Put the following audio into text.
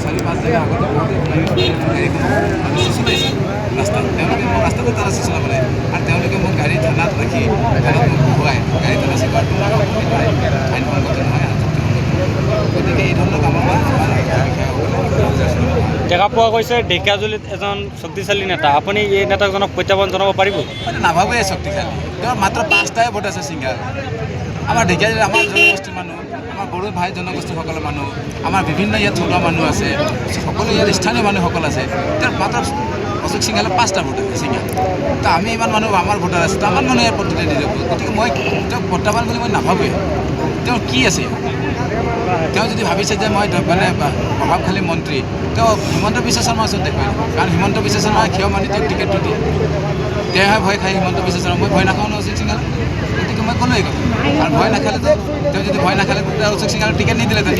4-5 দিন আগতে চলাইছিল ৰাস্তাত তেওঁলোকে মোক ৰাস্তাতে তালাচী চলাব লাগে আৰু তেওঁলোকে মোক গাড়ী থানাত ৰাখি থানাত মোক বহুৱাই গাড়ী তালাচী কৰাটো আইনসংগত নহয় গতিকে এই ধৰণৰ কামৰ পৰা দেখা পোৱা গৈছে ঢেকীয়াজুলিত এজন শক্তিশালী নেতা আপুনি এই নেতাজনক প্ৰত্যাহ্বান জনাব পাৰিব মানে নাভাবোৱে শক্তিশালী তেওঁৰ মাত্ৰ 5টাই ভোট আছে ছিংগাৰ আমাৰ ঢেকীয়াজুলি আমাৰ জনগোষ্ঠীৰ মানুহ আমাৰ বড়ো ভাই জনগোষ্ঠীসকলৰ মানুহ আমাৰ বিভিন্ন ইয়াত থলুৱা মানুহ আছে সকলো ইয়াত স্থানীয় মানুহসকল আছে তেওঁৰ মাত্ৰ অশোক সিংহালে 5টা ভোট আছে ছিংগাৰ তো আমি ইমান মানুহ আমাৰ ভোটাৰ আছে তো আমাৰ মানুহে ইয়াত প্ৰতিনিধি নিদিব গতিকে মই তেওঁক প্ৰত্যাহ্বান বুলি মই নাভাবোৱে তেওঁৰ কি আছে তেওঁ যদি ভাবিছে যে মই মানে প্ৰভাৱশালী মন্ত্ৰী তেওঁ হিমন্ত বিশ্ব শৰ্মাৰ ওচৰত দেখুৱাই কাৰণ হিমন্ত বিশ্ব শৰ্মাই ক্ষয় মানি তেওঁক টিকেটটো দিয়ে তেওঁহে ভয় খায় হিমন্ত বিশ্ব শৰ্মা মই ভয় নাখাওঁ ন অশোক সিংহালে গতিকে মই ক'লোৱেই কথা আৰু ভয় নাখালেতো তেওঁ যদি ভয় নাখালে তেতিয়া অশোক সিংহালে টিকেট নিদিলে তেতিয়া